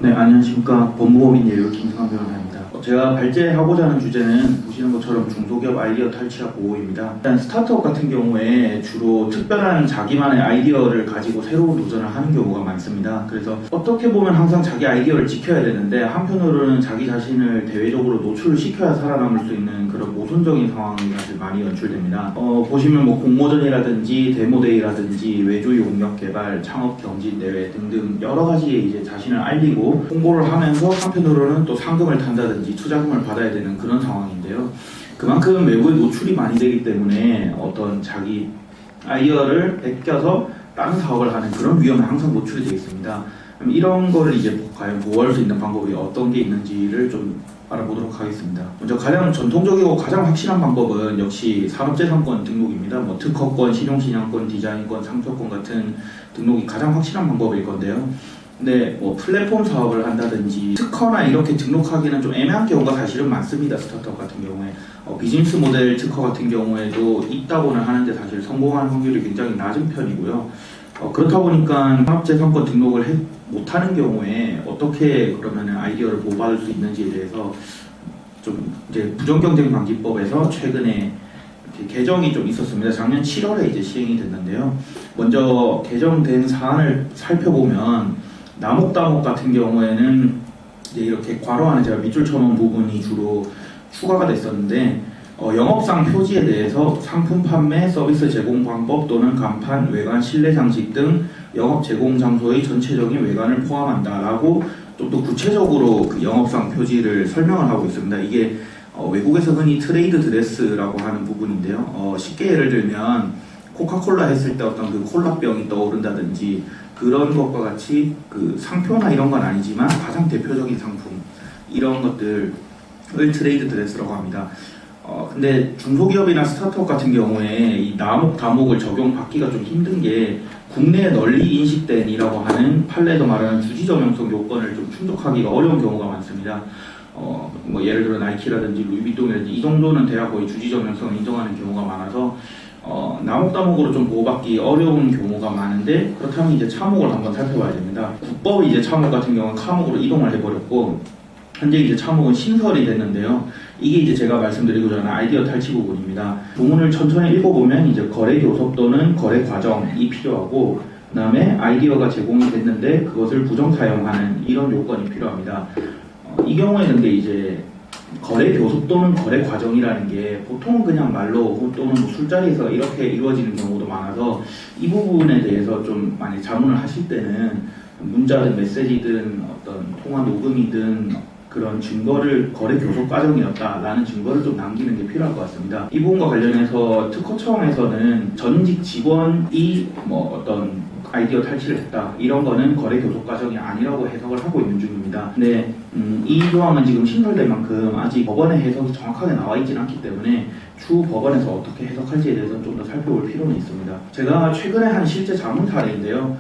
네, 안녕하십니까. 법무법인 예율 김승환 변호사입니다. 제가 발제하고자 하는 주제는 보시는 것처럼 중소기업 아이디어 탈취와 보호입니다. 일단 스타트업 같은 경우에 주로 특별한 자기만의 아이디어를 가지고 새로운 도전을 하는 경우가 많습니다. 그래서 어떻게 보면 항상 자기 아이디어를 지켜야 되는데 한편으로는 자기 자신을 대외적으로 노출시켜야 살아남을 수 있는 그런 모순적인 상황이 사실 많이 연출됩니다. 보시면 뭐 공모전이라든지 데모데이라든지 외주 용역 개발, 창업 경진 대회 등등 여러 가지에 이제 자신을 알리고 홍보를 하면서 한편으로는 또 상금을 탄다든지 투자금을 받아야 되는 그런 상황인데요. 그만큼 외부에 노출이 많이 되기 때문에 어떤 자기 아이디어를 베껴서 다른 사업을 하는 그런 위험에 항상 노출이 되어 있습니다. 그럼 이런 거를 이제 과연 보호할 수 있는 방법이 어떤 게 있는지를 좀 알아보도록 하겠습니다. 먼저 가장 전통적이고 가장 확실한 방법은 역시 산업재산권 등록입니다. 뭐 특허권, 실용신양권, 디자인권, 상표권 같은 등록이 가장 확실한 방법일 건데요. 근데 뭐 플랫폼 사업을 한다든지 특허나 이렇게 등록하기는 좀 애매한 경우가 사실은 많습니다. 스타트업 같은 경우에 비즈니스 모델 특허 같은 경우에도 있다고는 하는데 사실 성공할 확률이 굉장히 낮은 편이고요. 그렇다 보니까 산업재산권 등록을 못하는 경우에 어떻게 그러면 아이디어를 보호받을 수 있는지에 대해서 좀 이제 부정경쟁방지법에서 최근에 개정이 좀 있었습니다. 작년 7월에 이제 시행이 됐는데요. 먼저 개정된 사안을 살펴보면 나목다목 같은 경우에는 이제 이렇게 괄호 안에 제가 밑줄 쳐놓은 부분이 주로 추가가 됐었는데 영업상 표지에 대해서 상품 판매, 서비스 제공 방법 또는 간판, 외관, 실내 장식 등 영업 제공 장소의 전체적인 외관을 포함한다라고 좀 더 구체적으로 그 영업상 표지를 설명을 하고 있습니다. 이게 외국에서 흔히 트레이드 드레스라고 하는 부분인데요. 쉽게 예를 들면 코카콜라 했을 때 어떤 그 콜라병이 떠오른다든지 그런 것과 같이 그 상표나 이런 건 아니지만 가장 대표적인 상품 이런 것들을 트레이드 드레스라고 합니다. 근데 중소기업이나 스타트업 같은 경우에 이 나목, 다목을 적용받기가 좀 힘든 게 국내에 널리 인식된 이라고 하는 판례에서 말하는 주지점용성 요건을 좀 충족하기가 어려운 경우가 많습니다. 뭐 예를 들어 나이키라든지 루이비통이라든지 이 정도는 돼야 거의 주지점용성을 인정하는 경우가 많아서 나목다목으로 좀 보호받기 어려운 경우가 많은데 그렇다면 이제 차목을 한번 살펴봐야 됩니다. 국법이 이제 차목 같은 경우는 카목으로 이동을 해버렸고 현재 이제 차목은 신설이 됐는데요. 이게 이제 제가 말씀드리고자 하는 아이디어 탈취 부분입니다. 부문을 천천히 읽어보면 이제 거래 교섭 또는 거래 과정이 필요하고 그 다음에 아이디어가 제공이 됐는데 그것을 부정 사용하는 이런 요건이 필요합니다. 이 경우에는 근데 이제 거래 교섭 또는 거래 과정이라는 게 보통은 그냥 말로 또는 뭐 술자리에서 이렇게 이루어지는 경우도 많아서 이 부분에 대해서 좀 많이 자문을 하실 때는 문자든 메시지든 어떤 통화 녹음이든 그런 증거를 거래 교섭 과정이었다라는 증거를 좀 남기는 게 필요할 것 같습니다. 이 부분과 관련해서 특허청에서는 전직 직원이 뭐 어떤 아이디어 탈취를 했다 이런 거는 거래 교섭 과정이 아니라고 해석을 하고 있는 중입니다. 근데 이 조항은 지금 신설된 만큼 아직 법원의 해석이 정확하게 나와 있지는 않기 때문에 추후 법원에서 어떻게 해석할지에 대해서는 좀 더 살펴볼 필요는 있습니다. 제가 최근에 한 실제 자문 사례인데요.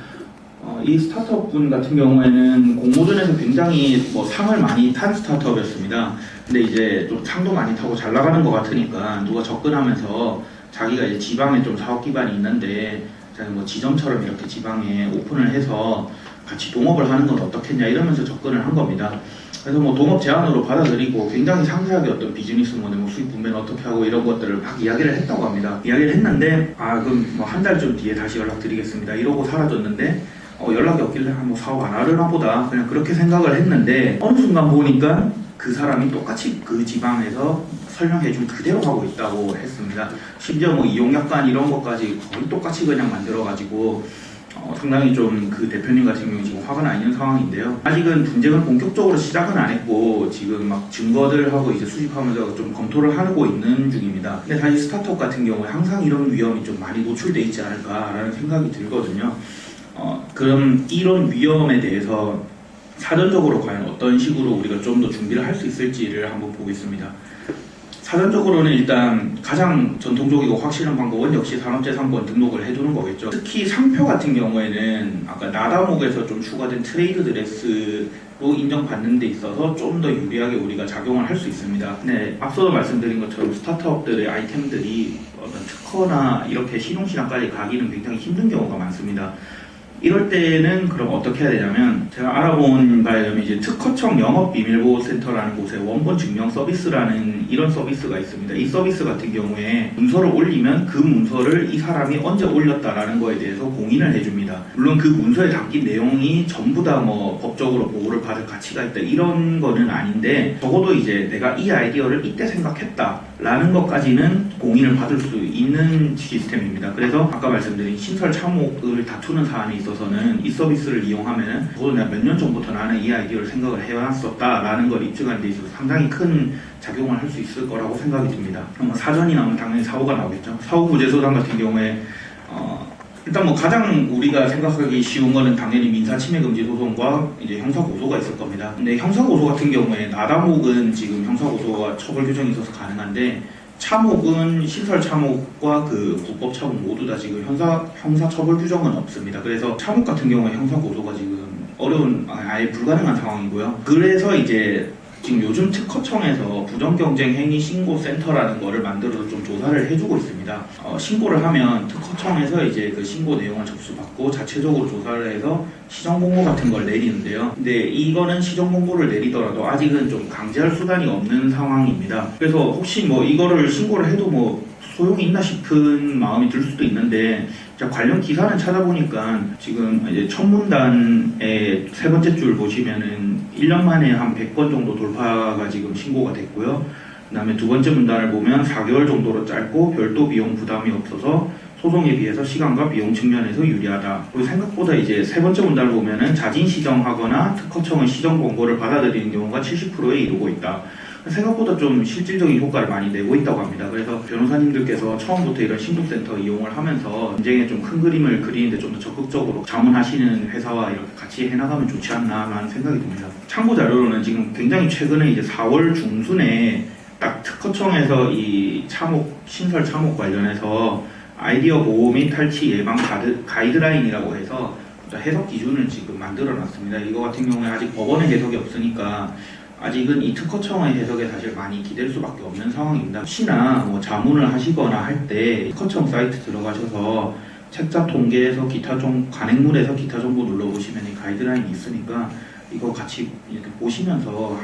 이 스타트업 분 같은 경우에는 공모전에서 굉장히 뭐 상을 많이 탄 스타트업이었습니다. 근데 이제 좀 상도 많이 타고 잘 나가는 것 같으니까 누가 접근하면서 자기가 이제 지방에 좀 사업 기반이 있는데 뭐 지점처럼 이렇게 지방에 오픈을 해서 같이 동업을 하는 건 어떻겠냐 이러면서 접근을 한 겁니다. 그래서 뭐 동업 제안으로 받아들이고 굉장히 상세하게 어떤 비즈니스 모델, 뭐 수익 분배는 어떻게 하고 이런 것들을 막 이야기를 했다고 합니다. 이야기를 했는데 그럼 뭐 한 달쯤 뒤에 다시 연락드리겠습니다 이러고 사라졌는데 연락이 없길래 뭐 사업 안 하려나 보다 그냥 그렇게 생각을 했는데 어느 순간 보니까 그 사람이 똑같이 그 지방에서 설명해준 그대로 하고 있다고 했습니다. 심지어 뭐 이용약관 이런 것까지 거의 똑같이 그냥 만들어가지고 상당히 좀 그 대표님 같은 경우는 지금 화가 나 있는 상황인데요. 아직은 분쟁을 본격적으로 시작은 안 했고 지금 막 증거들하고 이제 수집하면서 좀 검토를 하고 있는 중입니다. 근데 사실 스타트업 같은 경우에 항상 이런 위험이 좀 많이 노출돼 있지 않을까라는 생각이 들거든요. 그럼 이런 위험에 대해서 사전적으로 과연 어떤 식으로 우리가 좀 더 준비를 할 수 있을지를 한번 보겠습니다. 사전적으로는 일단 가장 전통적이고 확실한 방법은 역시 산업재산권 등록을 해두는 거겠죠. 특히 상표 같은 경우에는 아까 나다목에서 좀 추가된 트레이드 드레스로 인정받는 데 있어서 좀 더 유리하게 우리가 작용을 할 수 있습니다. 네, 앞서도 말씀드린 것처럼 스타트업들의 아이템들이 어떤 특허나 이렇게 신용신앙까지 가기는 굉장히 힘든 경우가 많습니다. 이럴 때는 그럼 어떻게 해야 되냐면 제가 알아본 바에 의하면 이제 특허청 영업비밀보호센터라는 곳에 원본 증명 서비스라는 이런 서비스가 있습니다. 이 서비스 같은 경우에 문서를 올리면 그 문서를 이 사람이 언제 올렸다라는 거에 대해서 공인을 해줍니다. 물론 그 문서에 담긴 내용이 전부 다 뭐 법적으로 보호를 받을 가치가 있다 이런 거는 아닌데 적어도 이제 내가 이 아이디어를 이때 생각했다라는 것까지는 공인을 받을 수 있는 시스템입니다. 그래서 아까 말씀드린 신설 참혹을 다투는 사안에 있어서는 이 서비스를 이용하면 적어도 내가 몇 년 전부터 나는 이 아이디어를 생각을 해왔었다라는 걸 입증하는 데 있어서 상당히 큰 작용을 할 수 있을 거라고 생각이 듭니다. 사전이 나오면 당연히 사고가 나오겠죠. 사후구제소장 같은 경우에 일단 뭐 가장 우리가 생각하기 쉬운 거는 당연히 민사침해금지 소송과 이제 형사고소가 있을 겁니다. 근데 형사고소 같은 경우에 나다목은 지금 형사고소와 처벌 규정이 있어서 가능한데 참혹은 신설 참혹과 그 불법 참혹 모두 다 지금 형사 처벌 규정은 없습니다. 그래서 참혹 같은 경우에 형사 고소가 지금 어려운 아예 불가능한 상황이고요. 그래서 이제 지금 요즘 특허청에서 부정경쟁 행위 신고 센터라는 거를 만들어서 좀 조사를 해주고 있습니다. 신고를 하면 특허청에서 이제 그 신고 내용을 접수받고 자체적으로 조사를 해서 시정공고 같은 걸 내리는데요. 근데 이거는 시정공고를 내리더라도 아직은 좀 강제할 수단이 없는 상황입니다. 그래서 혹시 뭐 이거를 신고를 해도 뭐 소용이 있나 싶은 마음이 들 수도 있는데 관련 기사는 찾아보니까 지금 이제 첫 문단의 세 번째 줄 보시면은 1년 만에 한 100건 정도 돌파가 지금 신고가 됐고요. 그 다음에 두 번째 문단을 보면 4개월 정도로 짧고 별도 비용 부담이 없어서 소송에 비해서 시간과 비용 측면에서 유리하다. 그리고 생각보다 이제 세 번째 문단을 보면은 자진 시정하거나 특허청의 시정 권고를 받아들이는 경우가 70%에 이르고 있다. 생각보다 좀 실질적인 효과를 많이 내고 있다고 합니다. 그래서 변호사님들께서 처음부터 이런 신고센터 이용을 하면서 전쟁의 좀 큰 그림을 그리는데 좀 더 적극적으로 자문하시는 회사와 이렇게 같이 해나가면 좋지 않나라는 생각이 듭니다. 참고 자료로는 지금 굉장히 최근에 이제 4월 중순에 딱 특허청에서 이 참혹, 신설 참혹 관련해서 아이디어 보호 및 탈취 예방 가이드라인이라고 해서 해석 기준을 지금 만들어 놨습니다. 이거 같은 경우에 아직 법원의 해석이 없으니까 아직은 이 특허청의 해석에 사실 많이 기댈 수밖에 없는 상황입니다. 혹시나 뭐 자문을 하시거나 할 때 특허청 사이트 들어가셔서 책자 통계에서 기타 관행물에서 기타 정보 눌러보시면 이 가이드라인이 있으니까 이거 같이 이렇게 보시면서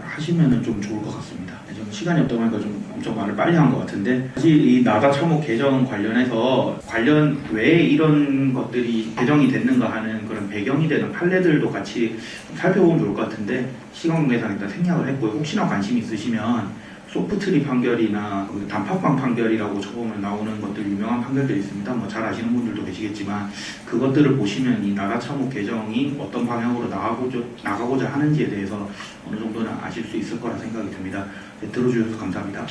하시면 좀 좋을 것 같습니다. 좀 시간이 없다 보니까 좀 엄청 말을 빨리 한 것 같은데 사실 이 나다 참혹 개정 관련해서 왜 이런 것들이 개정이 됐는가 하는 그런 배경이 되는 판례들도 같이 살펴보면 좋을 것 같은데 시간 관계상 일단 생략을 했고요. 혹시나 관심 있으시면 소프트리 판결이나 단팥빵 판결이라고 쳐보면 나오는 것들 유명한 판결들이 있습니다. 뭐 잘 아시는 분들도 계시겠지만 그것들을 보시면 이 나다 참혹 개정이 어떤 방향으로 나가고자 하는지에 대해서 어느 정도는 아실 수 있을 거라 생각이 듭니다. 네, 들어주셔서 감사합니다.